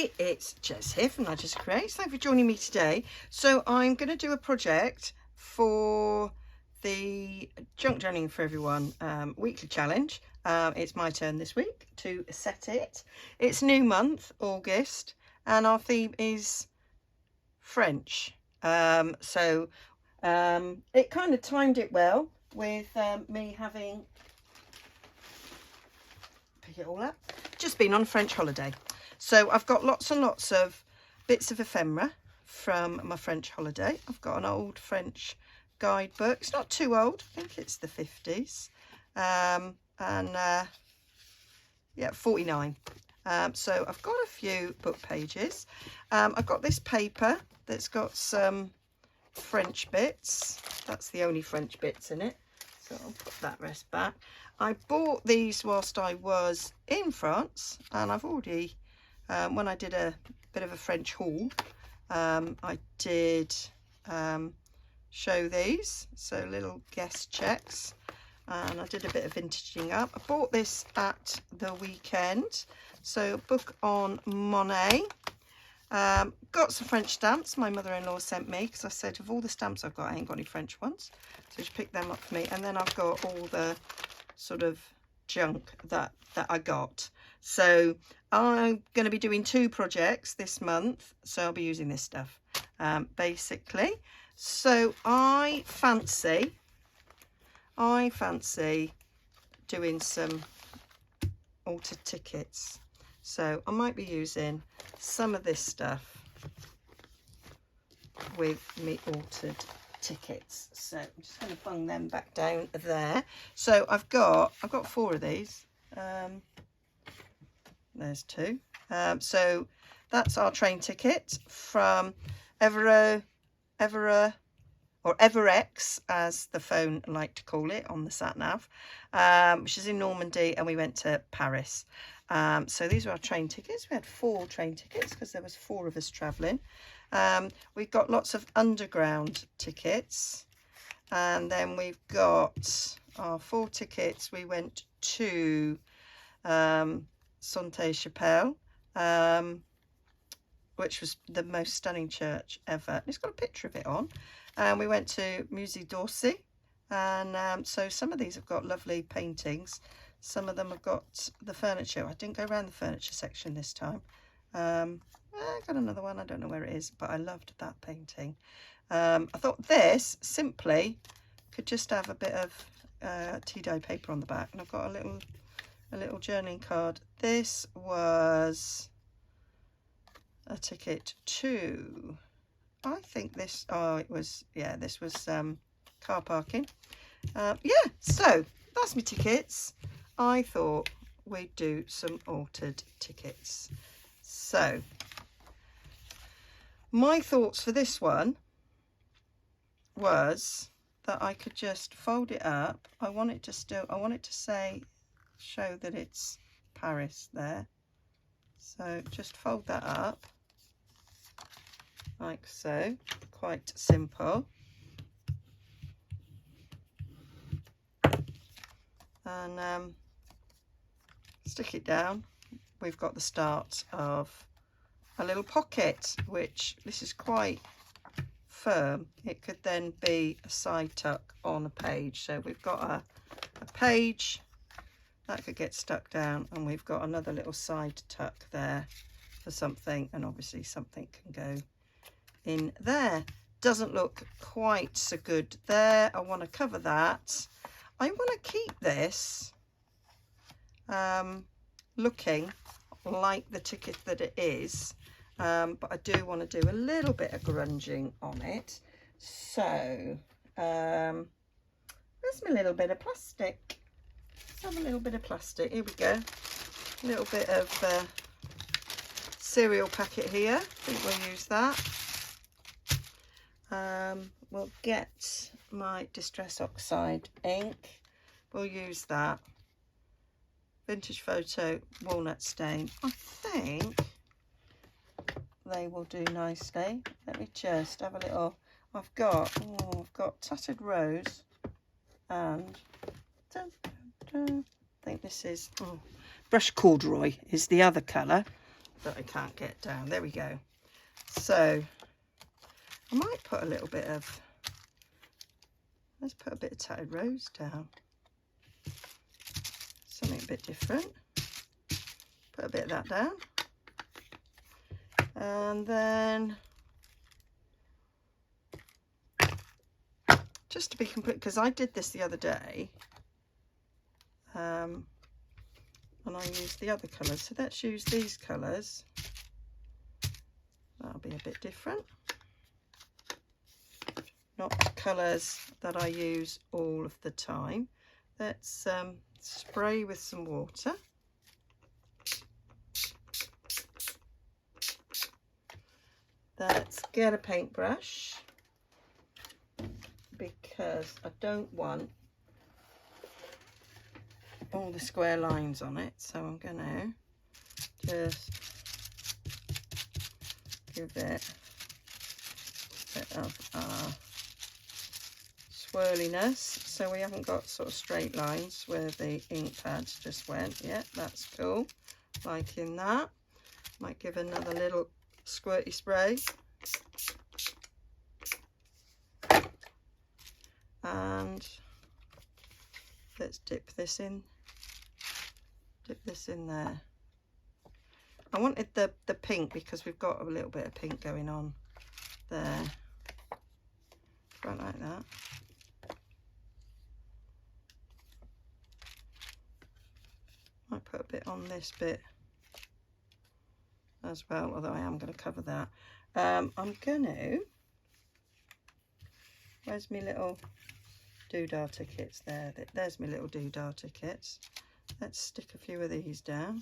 everybody, it's Jess here from Nigezza Creates. Thank you for joining me today. So I'm going to do a project for the Junk Journaling for Everyone weekly challenge. It's my turn this week to set it. It's new month, August, and our theme is French. It kind of timed it well with me having, pick it all up, just been on a French holiday. So I've got lots and lots of bits of ephemera from my French holiday. I've got an old French guidebook. It's not too old. I think it's the 50s. Yeah, 49. So I've got a few book pages. I've got this paper that's got some French bits. That's the only French bits in it. So I'll put that rest back. I bought these whilst I was in France, and I've already, when I did a bit of a French haul, I did show these, so little guest checks, and I did a bit of vintaging up. I bought this at the weekend, so book on Monet. Got some French stamps my mother-in-law sent me, because I said of all the stamps I've got, I ain't got any French ones, so she picked them up for me. And then I've got all the sort of junk that I got. So I'm going to be doing 2 projects this month, so I'll be using this stuff basically. So I fancy doing some altered tickets, so I might be using some of this stuff with me altered tickets. So I'm just going to bung them back down there. So I've got 4 of these. There's 2. So that's our train ticket from Everex, as the phone like to call it on the sat nav, which is in Normandy, and we went to Paris. So these are our train tickets. We had 4 train tickets because there was 4 of us travelling. We've got lots of underground tickets, and then we've got our 4 tickets. We went to Sainte-Chapelle, which was the most stunning church ever. It's got a picture of it on. We went to Musée d'Orsay, and so some of these have got lovely paintings. Some of them have got the furniture. I didn't go around the furniture section this time. I got another one. I don't know where it is, but I loved that painting. I thought this simply could just have a bit of tea dye paper on the back, and I've got a little journaling card. This was a ticket to, I think this, oh, it was, yeah, this was car parking. Yeah, so that's my tickets. I thought we'd do some altered tickets. So my thoughts for this one was that I could just fold it up. I want it to say, show that it's Paris there. So just fold that up like so, quite simple. And stick it down. We've got the start of a little pocket, which this is quite firm. It could then be a side tuck on a page. So we've got a page that could get stuck down, and we've got another little side tuck there for something, and obviously something can go in there. Doesn't look quite so good there. I want to cover that. I want to keep this looking like the ticket that it is, but I do want to do a little bit of grunging on it. So there's my little bit of plastic. Let's have a little bit of plastic. Here we go. A little bit of cereal packet here. I think we'll use that. We'll get my Distress Oxide ink. We'll use that. Vintage Photo Walnut Stain. I think they will do nicely. Let me just have a little. I've got Tattered Rose, and I think this is Brush Corduroy is the other colour. that I can't get down. There we go. So I might put a little bit of, let's put a bit of tattered rose down. Something a bit different. Put a bit of that down. And then, just to be complete, because I did this the other day, and I used the other colours. So let's use these colours. That'll be a bit different. Not colours that I use all of the time. Let's spray with some water. Let's get a paintbrush, because I don't want all the square lines on it, so I'm going to just give it a bit of swirliness, so we haven't got sort of straight lines where the ink pads just went. Yeah, that's cool, liking that. Might give another little squirty spray. And let's dip this in there. I wanted the pink because we've got a little bit of pink going on there. Right, like that. Might put a bit on this bit as well, although I am going to cover that. I'm going to, where's my little doodah tickets there? There's my little doodah tickets. Let's stick a few of these down.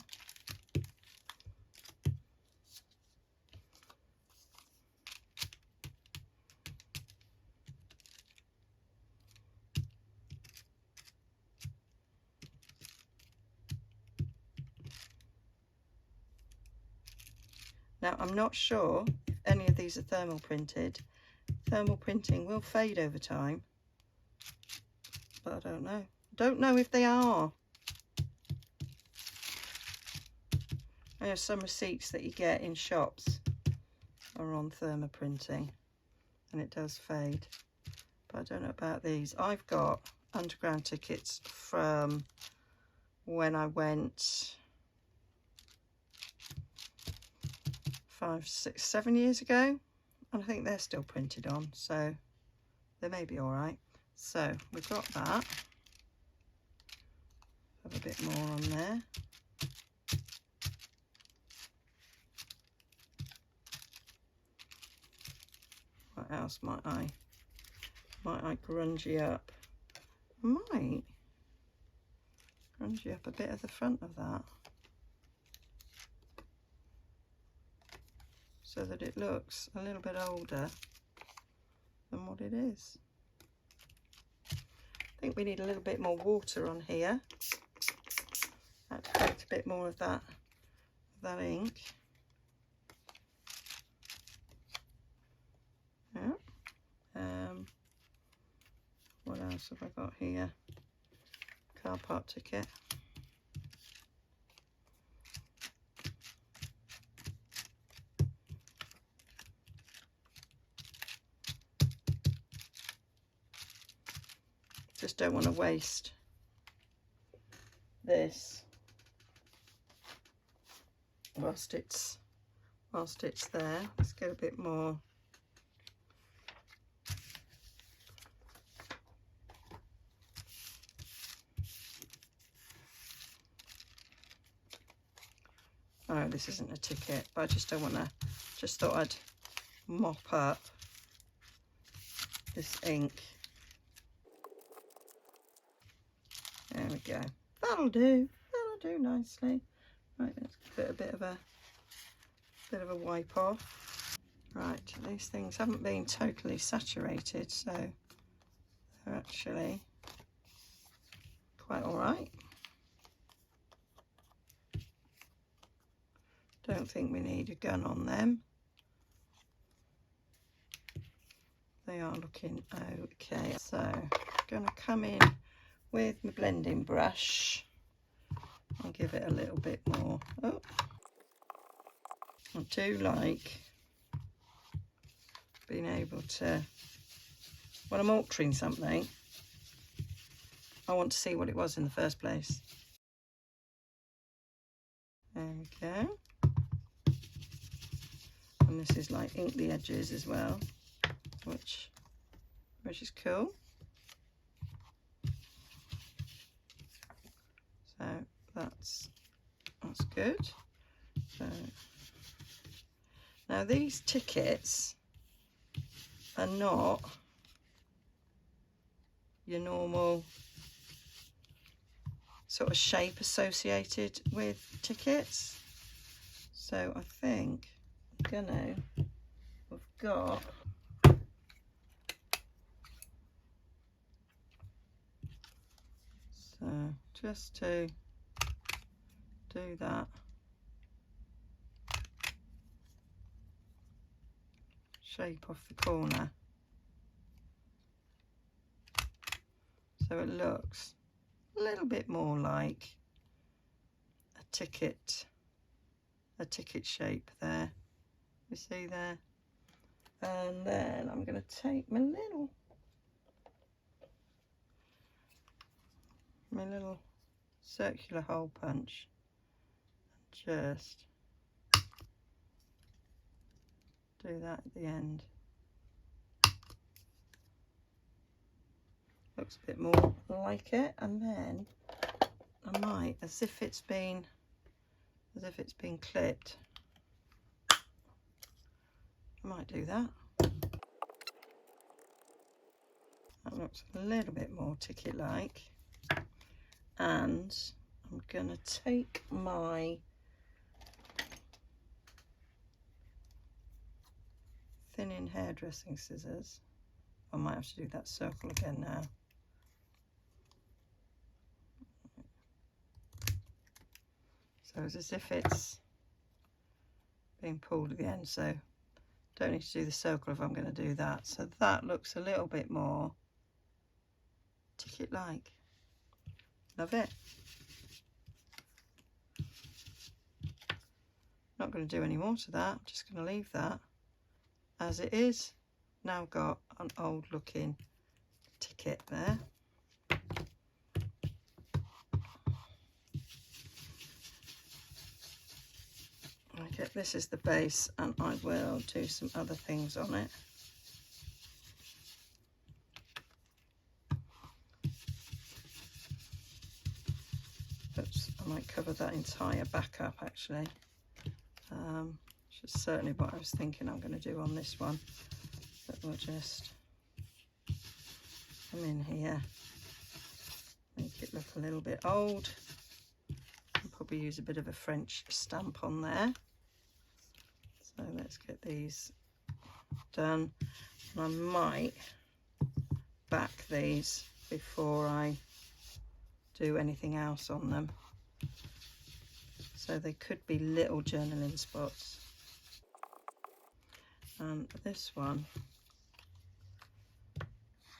Now, I'm not sure if any of these are thermal printed. Thermal printing will fade over time, but I don't know. Don't know if they are. I know some receipts that you get in shops are on thermal printing, and it does fade. But I don't know about these. I've got underground tickets from when I went 5, 6, 7 years ago, and I think they're still printed on, so they may be all right. So we've got that. Have a bit more on there. What else might I grungy up? I might grungy up a bit of the front of that, so that it looks a little bit older than what it is. I think we need a little bit more water on here. That to collect a bit more of that ink. Yeah. What else have I got here? Car park ticket. Just don't want to waste this whilst it's there. Let's get a bit more. Oh, this isn't a ticket, but I just don't want to, just thought I'd mop up this ink. There we go. That'll do. That'll do nicely. Right, let's give it a bit of a wipe off. Right, these things haven't been totally saturated, so they're actually quite all right. Don't think we need a gun on them. They are looking okay. So I'm going to come in with my blending brush and give it a little bit more. Oh. I do like being able to, when I'm altering something, I want to see what it was in the first place. There we go. And this is like ink the edges as well, which is cool. So that's good. So now these tickets are not your normal sort of shape associated with tickets. So I think we've got so just to do that, shape off the corner so it looks a little bit more like a ticket shape there. You see there? And then I'm going to take my little circular hole punch and just do that at the end. Looks a bit more like it, and then I might, as if it's been clipped, I might do that. That looks a little bit more ticket-like. And I'm gonna take my thinning hairdressing scissors. I might have to do that circle again now. So it's as if it's being pulled at the end, so don't need to do the circle if I'm going to do that. So that looks a little bit more ticket-like. Love it. Not going to do any more to that. I'm just going to leave that as it is. Now got an old looking ticket there. Okay, this is the base, and I will do some other things on it. Oops, I might cover that entire back up actually. Which is certainly what I was thinking I'm going to do on this one. But we'll just come in here, make it look a little bit old. I'll probably use a bit of a French stamp on there. So let's get these done. And I might back these before I do anything else on them. So they could be little journaling spots. And this one,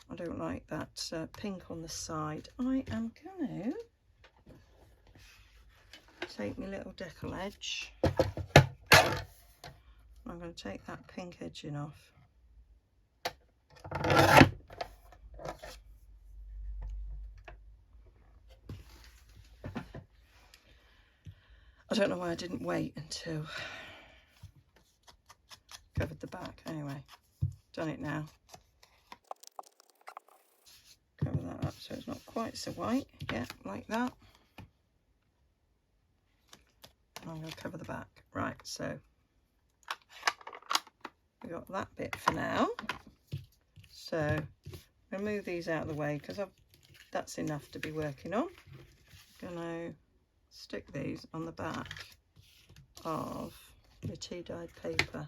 I don't like that pink on the side. I am going to take my little decal edge. I'm going to take that pink edging off. I don't know why I didn't wait until covered the back. Anyway, done it now. Cover that up so it's not quite so white. Yeah, like that. And I'm going to cover the back. Right, so we got that bit for now. So I'm going to move these out of the way because that's enough to be working on. I'm going to stick these on the back of the tea dyed paper.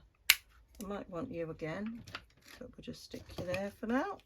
I might want you again, but we'll just stick you there for now.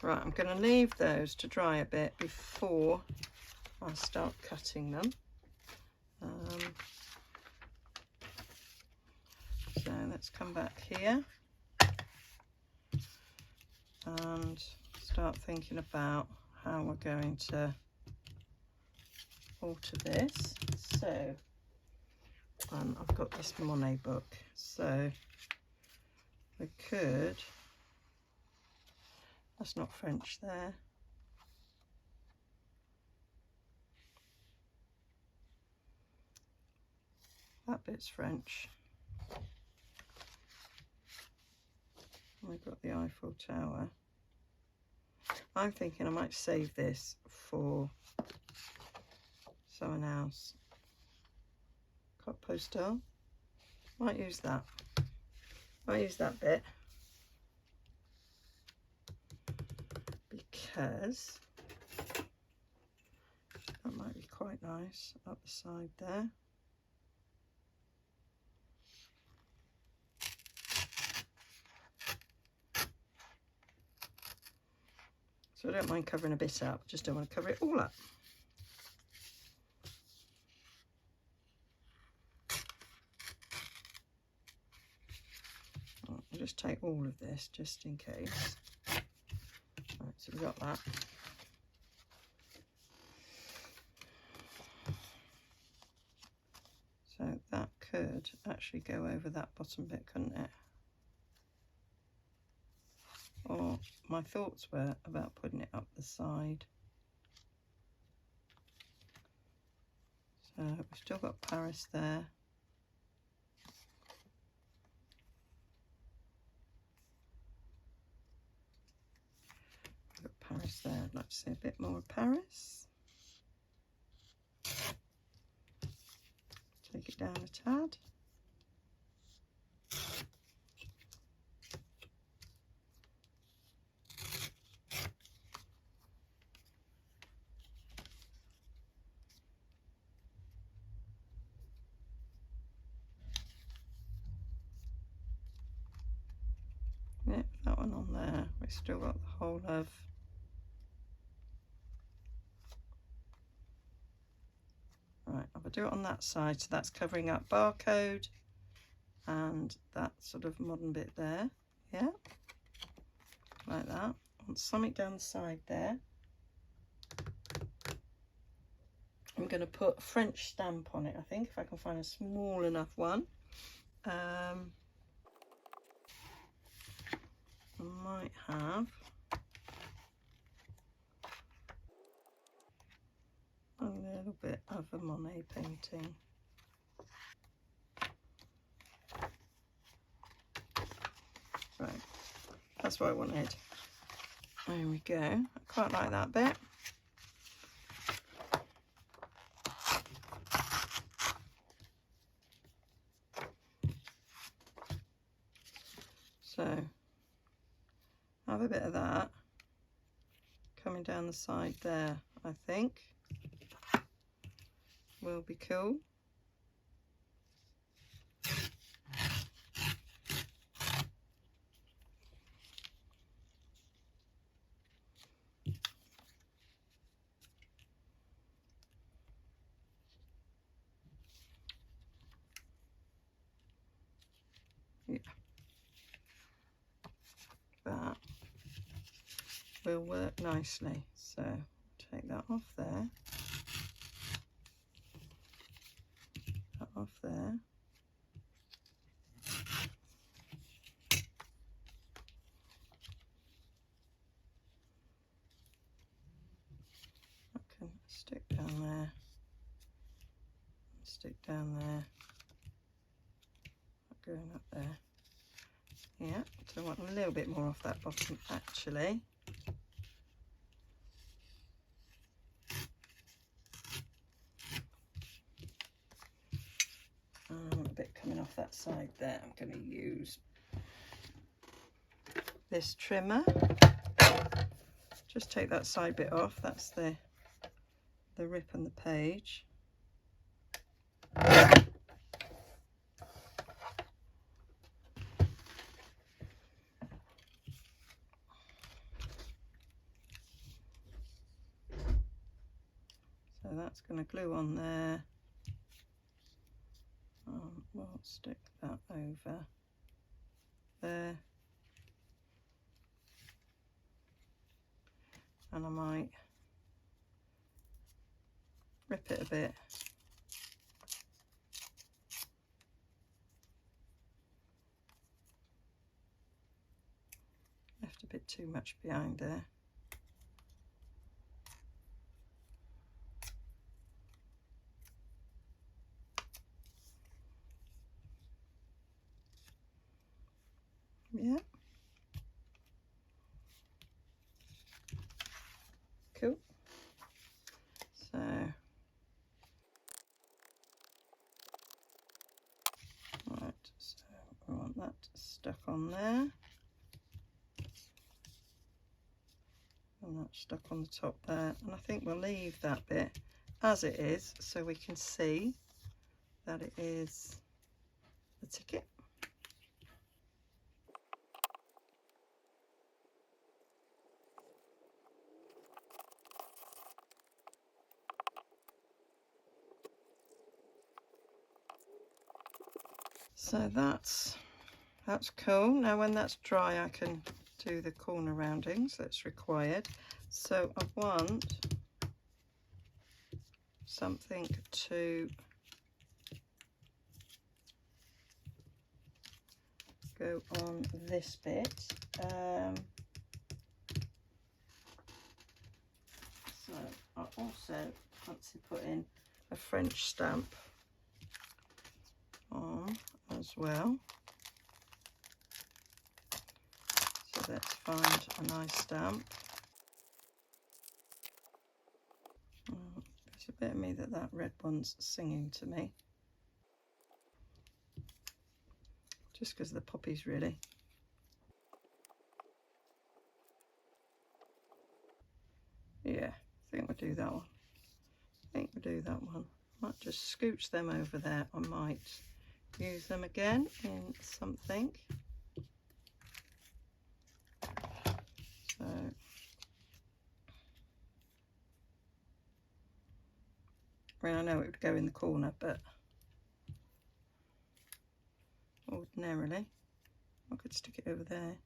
Right, I'm going to leave those to dry a bit before I start cutting them. So let's come back here and start thinking about how we're going to alter this. So I've got this Monet book, so we could, that's not French there. That bit's French. We've got the Eiffel Tower. I'm thinking I might save this for someone else. Carte Postal. Might use that. Might use that bit. Because that might be quite nice up the side there. So I don't mind covering a bit up, just don't want to cover it all up. I'll just take all of this just in case. Right, so we've got that. So that could actually go over that bottom bit, couldn't it? Or my thoughts were about putting it up the side. So we've still got Paris there. We've got Paris there. I'd like to see a bit more of Paris. Take it down a tad. Yep, that one on there. We've still got the whole of right, I'll do it on that side, so that's covering up barcode and that sort of modern bit there. Yeah, like that. I want something down the side there. I'm going to put a French stamp on it, I think, if I can find a small enough one. I might have a little bit of a Monet painting. Right, that's what I wanted. There we go. I quite like that bit. So have a bit of that coming down the side there, I think will be cool. Yeah, that will work nicely. So take that off there, that off there. I can stick down there, stick down there, going up there. Yeah, so I want a little bit more off that bottom actually. I want a bit coming off that side there. I'm going to use this trimmer. Just take that side bit off. That's the rip on the page. that's going to glue on there. We'll stick that over there, and I might rip it a bit. Left a bit too much behind there. Yeah. Cool. So right, so I want that stuck on there. And that's stuck on the top there. And I think we'll leave that bit as it is so we can see that it is the ticket. So that's cool. Now when that's dry, I can do the corner roundings that's required. So I want something to go on this bit. So I also fancy putting a French stamp on as well. So let's find a nice stamp. There's a bit of me that red one's singing to me. Just because of the poppies, really. Yeah, I think we'll do that one. Might just scooch them over there. I might use them again in something. So I mean, I know it would go in the corner, but ordinarily I could stick it over there.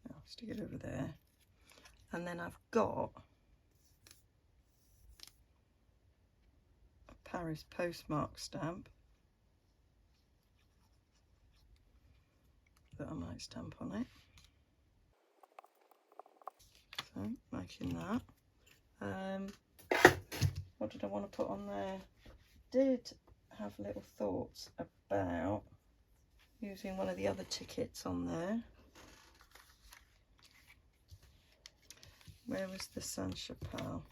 I'll stick it over there. And then I've got a Paris postmark stamp that I might stamp on it. So making that. What did I want to put on there? Did have little thoughts about using one of the other tickets on there. Where was the Saint-Chapelle?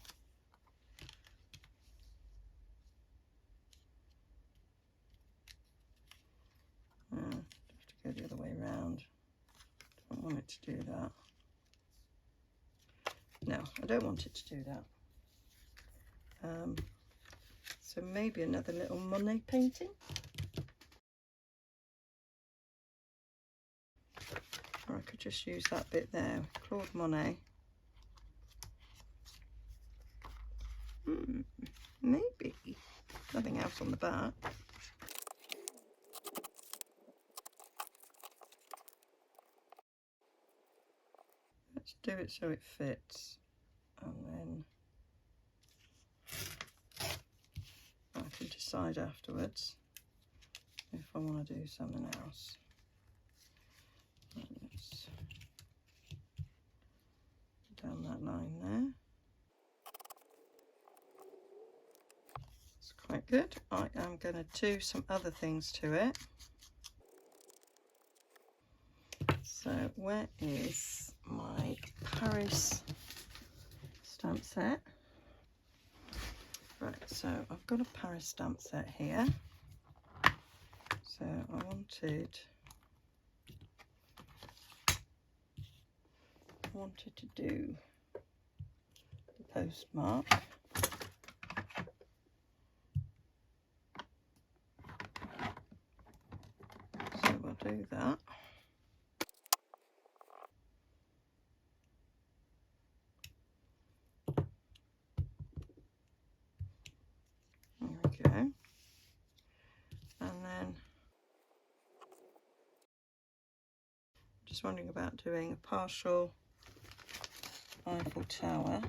Have to go the other way around. Don't want it to do that. No, I don't want it to do that. So maybe another little Monet painting. Or I could just use that bit there, Claude Monet. Maybe. Nothing else on the back. Let's do it so it fits. And then I can decide afterwards if I want to do something else. Let's down that line there. It's quite good. I am going to do some other things to it. So where is my Paris stamp set? Right, so I've got a Paris stamp set here. So I wanted to do the postmark. do that. There we go. And then just wondering about doing a partial Eiffel Tower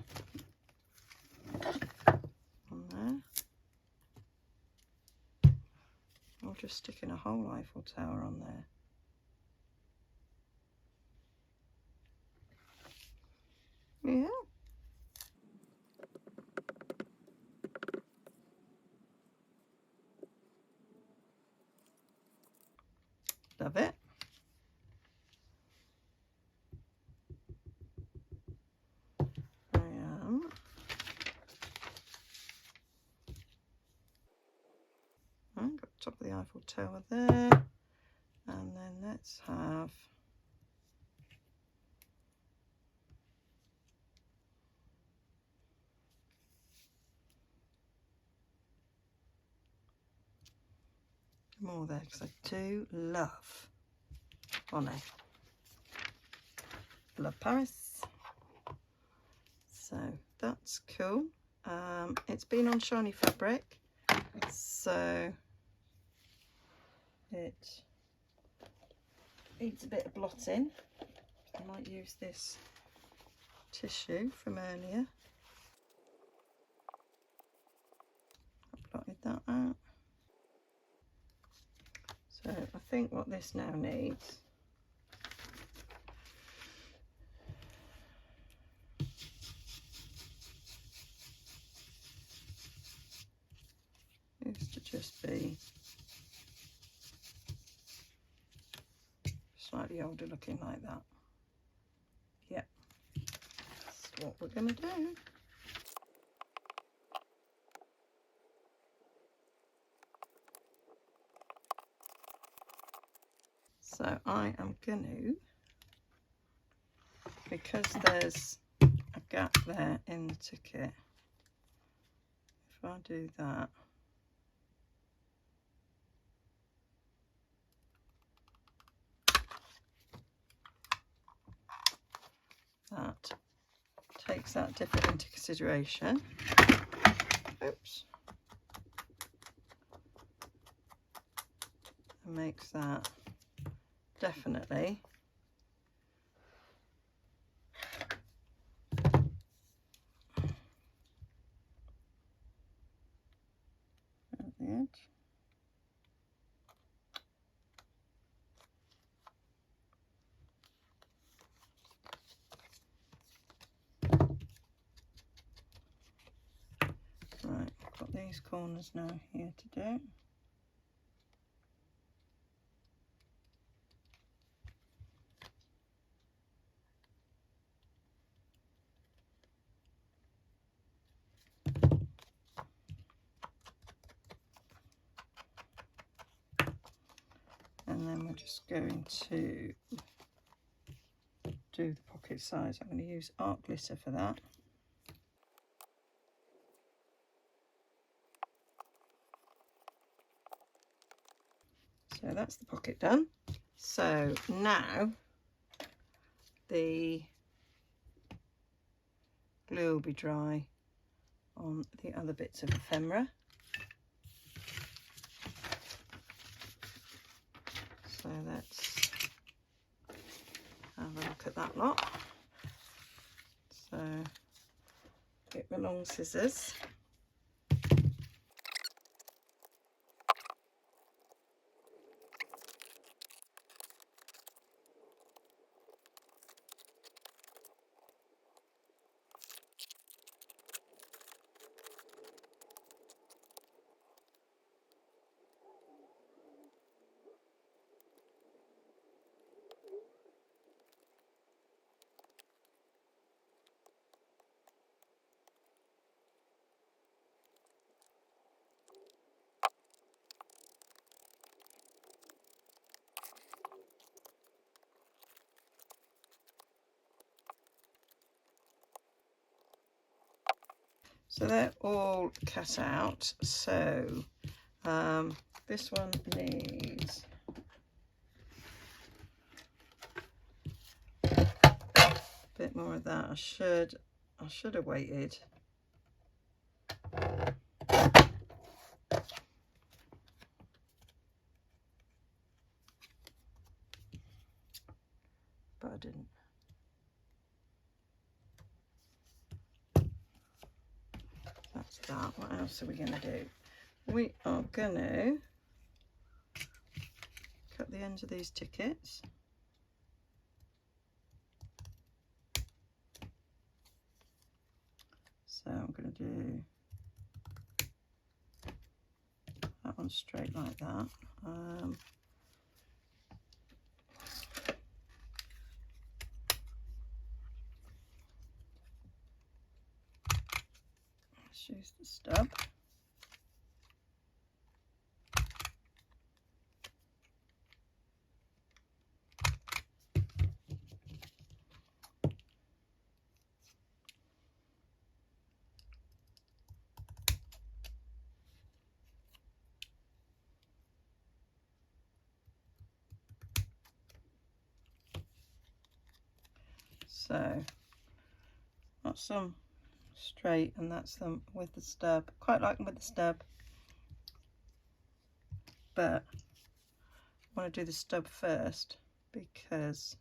on there, or just sticking a whole Eiffel Tower on there. Yeah. Love it. I've got the top of the Eiffel Tower there, and then let's have more there because I do love Monet. Love Paris. So that's cool. It's been on shiny fabric, so it needs a bit of blotting. I might use this tissue from earlier. I blotted that out. So I think what this now needs is to just be slightly older looking like that. Yep, that's what we're going to do. So I am going to, because there's a gap there in the ticket, if I do that, that takes that different into consideration. Oops. And makes that definitely at the edge. Right, I've got these corners now here to do. And then we're just going to do the pocket size. I'm going to use art glitter for that. So that's the pocket done. So now the glue will be dry on the other bits of ephemera. So let's have a look at that lot. So get my long scissors. So they're all cut out. So this one needs bit more of that. I should have waited. But I didn't. That's that. What else are we going to do? We are going to cut the ends of these tickets. So I'm going to do that one straight like that. Let's use the stub. So that's some straight and that's them with the stub. Quite like them with the stub, but I want to do the stub first because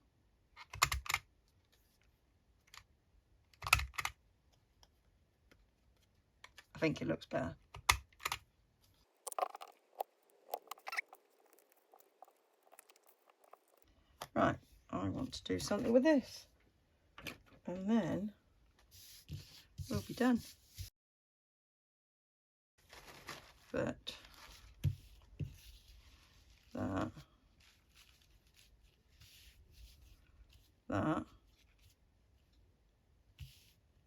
I think it looks better. Right, I want to do something with this and then we'll be done. But that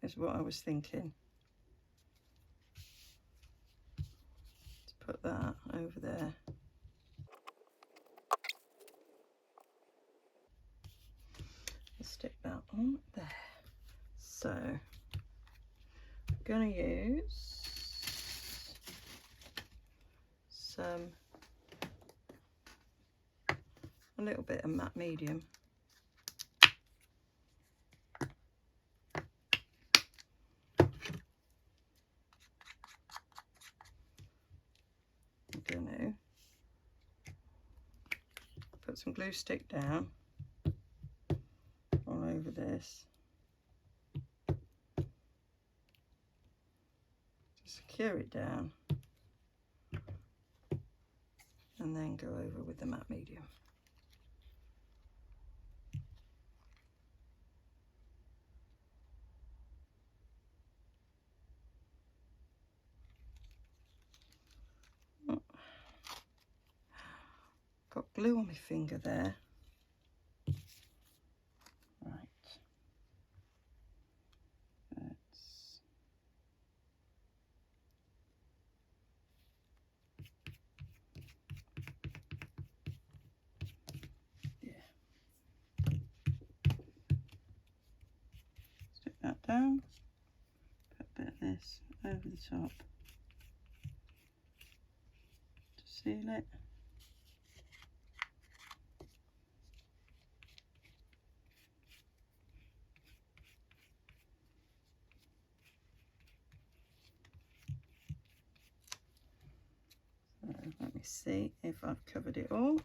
is what I was thinking. To put that over there. Stick that on there. So I'm going to use a little bit of matte medium. I'm going to put some glue stick down all over this to secure it down, and then go over with the matte medium. Got glue on my finger there. Right. Stick that down. Put a bit of this over the top to seal it. Let me see if I've covered it all.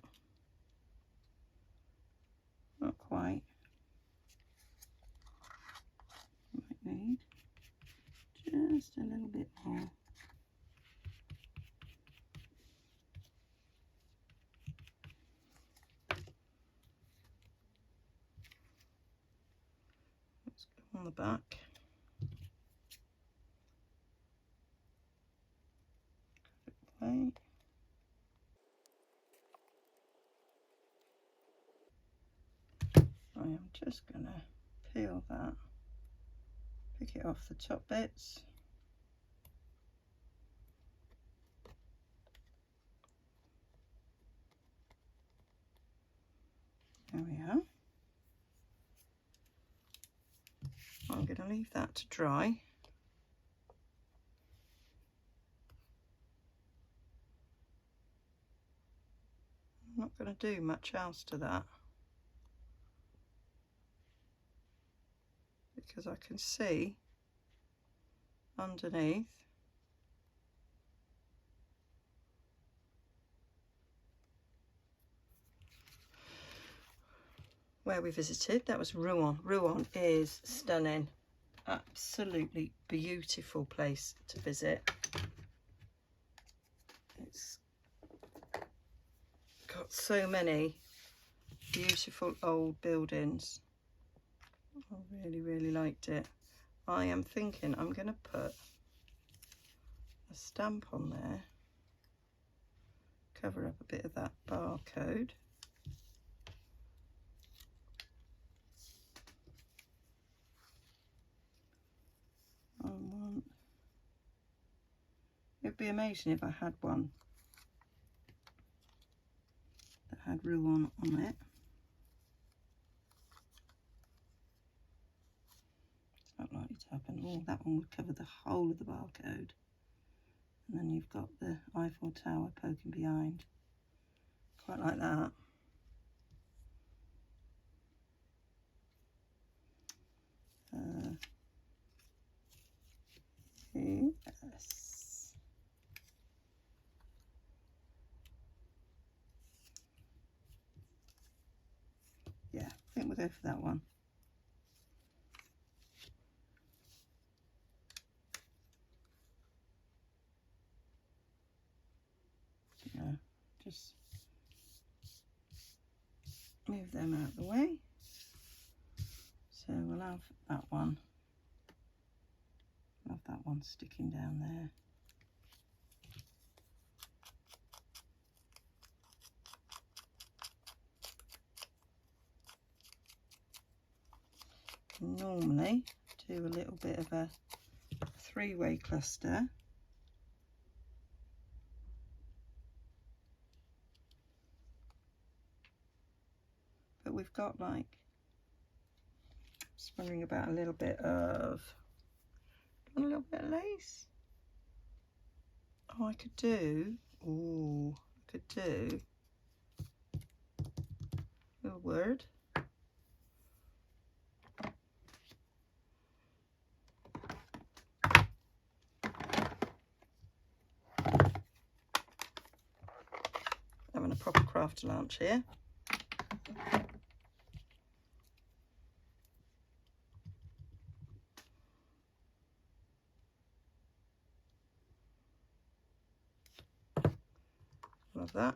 Not quite. Might need just a little bit more. Let's go on the back. Cut it away. I am just going to peel that, pick it off the top bits. There we are. I'm going to leave that to dry. I'm not going to do much else to that. because I can see underneath. Where we visited, that was Rouen. Rouen is stunning, absolutely beautiful place to visit. It's got so many beautiful old buildings. I really liked it. I am thinking I'm going to put a stamp on there, cover up a bit of that barcode. It'd be amazing if I had one that had Rouen on it. It's not likely to happen. Oh, that one would cover the whole of the barcode. And then you've got the Eiffel Tower poking behind. Quite like that. Yes. Yeah, I think we'll go for that one. Yeah, just move them out of the way. So we'll have that one. We'll have that one sticking down there. Normally do a little bit of a three-way cluster. But we've got like, just wondering about a little bit of lace. Oh, I could do a little word. Having a proper craft lunch here. Love that.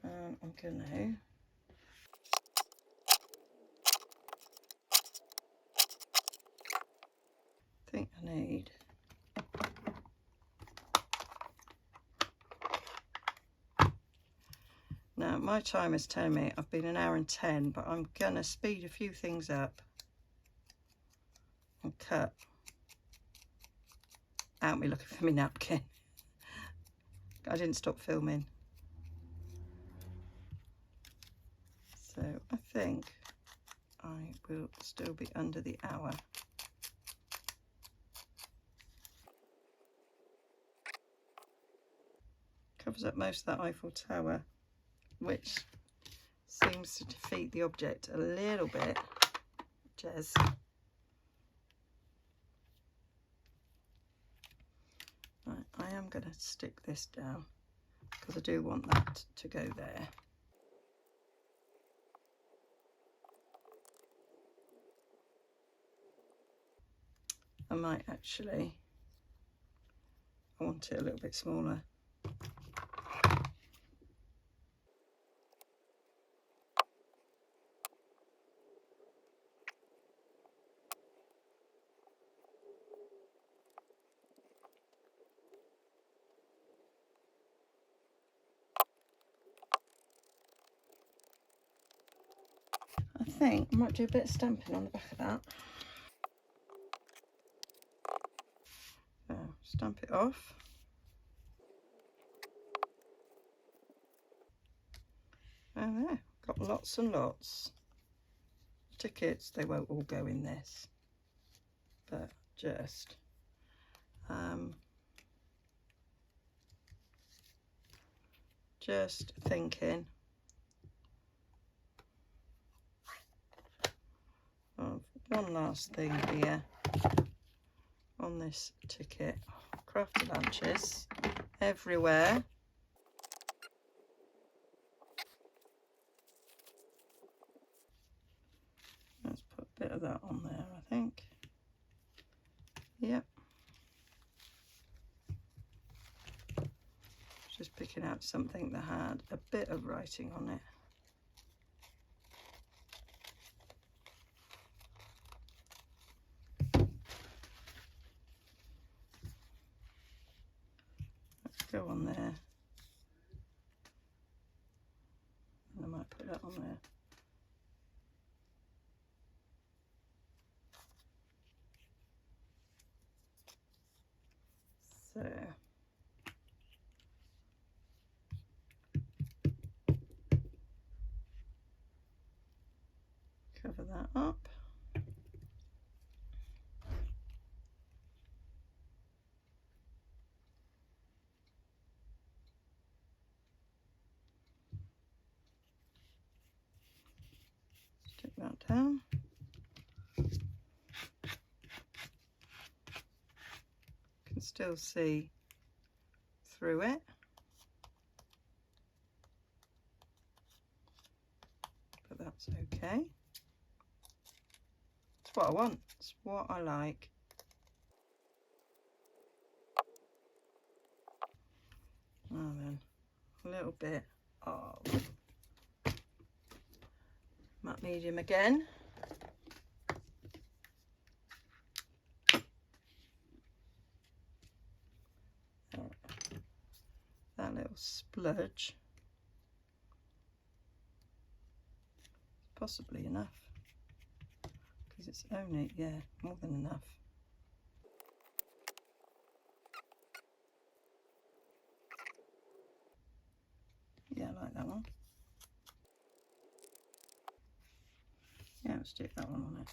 I'm gonna think I need now. My time is telling me I've been 1 hour and 10, but I'm gonna speed a few things up and cut out me looking for my napkin. I didn't stop filming, so I think I will still be under the hour. Covers up most of that Eiffel Tower, which seems to defeat the object a little bit. Jez. Right, I am going to stick this down because I do want that to go there. I might actually, I want it a little bit smaller. I think I might do a bit of stamping on the back of that. Stamp it off. And there, got lots and lots. Tickets, they won't all go in this, but just thinking one last thing here on this ticket. Crafty lunches everywhere. Let's put a bit of that on there, I think. Yep. Just picking out something that had a bit of writing on it. Let's go on there. And I might put that on there. So cover that up. Stick that down. Can still see through it. But that's okay. It's what I want. It's what I like. Now then, a little bit of matte medium again. That little spludge. Possibly enough, because it's only, yeah, more than enough. Yeah, I like that one. Yeah, let's stick that one on it.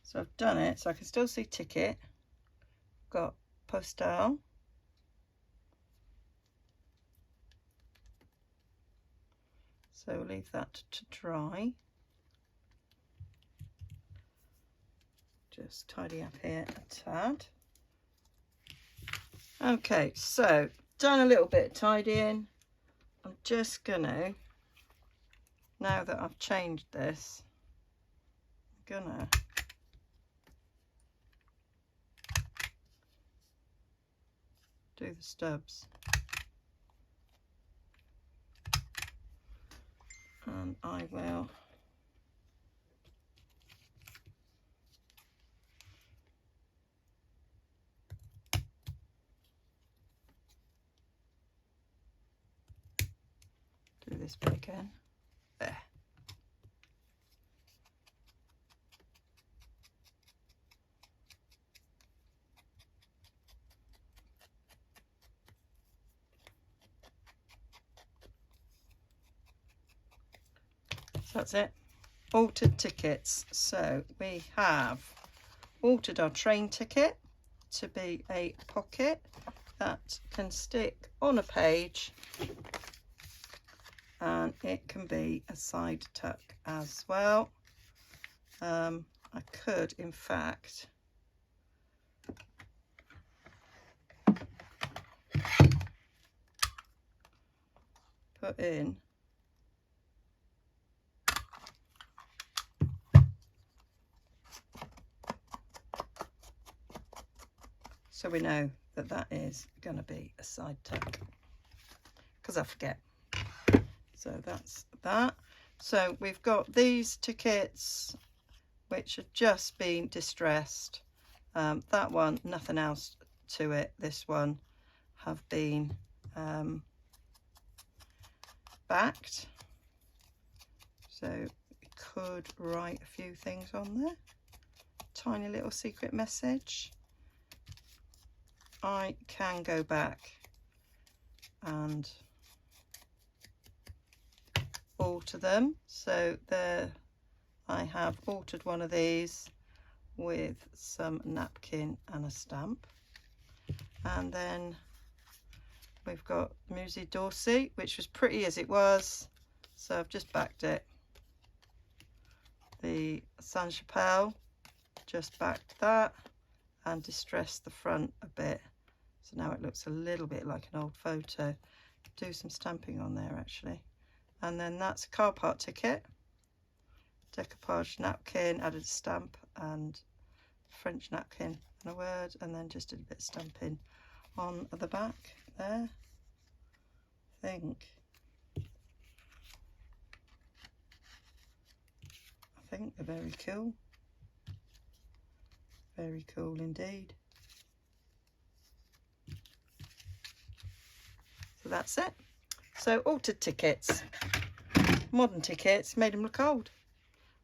So I've done it, so I can still see ticket. Got postal. So we'll leave that to dry. Just tidy up here a tad. Okay, so done a little bit of tidying. I'm just gonna, now that I've changed this, I'm gonna do the stubs. And I will do this bit again. There. So that's it. Altered tickets. So we have altered our train ticket to be a pocket that can stick on a page, and it can be a side tuck as well. I could, in fact, put in so we know that that is going to be a side tuck, because I forget. So that's that. So we've got these tickets which have just been distressed. That one, nothing else to it. This one have been backed. So we could write a few things on there. Tiny little secret message. I can go back and alter them. So there I have altered one of these with some napkin and a stamp, and then we've got Musée d'Orsay, which was pretty as it was, so I've just backed it. The Saint-Chapelle, just backed that and distressed the front a bit, so now it looks a little bit like an old photo. Do some stamping on there actually. And then that's a car park ticket, decoupage napkin, added a stamp and French napkin and a word, and then just did a bit of stamping on the back there. I think they're very cool. Very cool indeed. So that's it. So altered tickets, modern tickets, made them look old.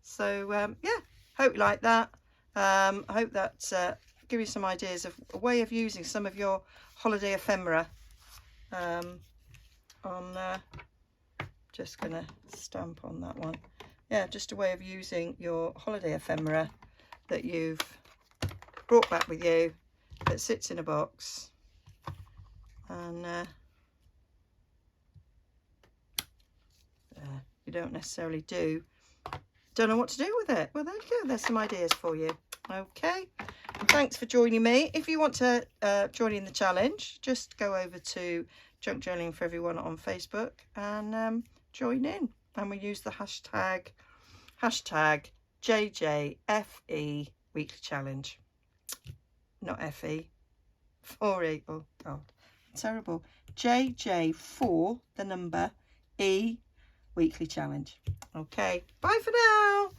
So yeah, hope you like that. I hope that give you some ideas of a way of using some of your holiday ephemera. Just gonna stamp on that one. Yeah, just a way of using your holiday ephemera that you've brought back with you, that sits in a box, and you don't necessarily don't know what to do with it. Well, there you go, there's some ideas for you. Okay, thanks for joining me. If you want to join in the challenge, just go over to Junk Journaling for Everyone on Facebook and join in, and we use the hashtag JJFE weekly challenge, not FE, 4E, oh god, terrible, JJ4 the number E weekly challenge. Okay, bye for now.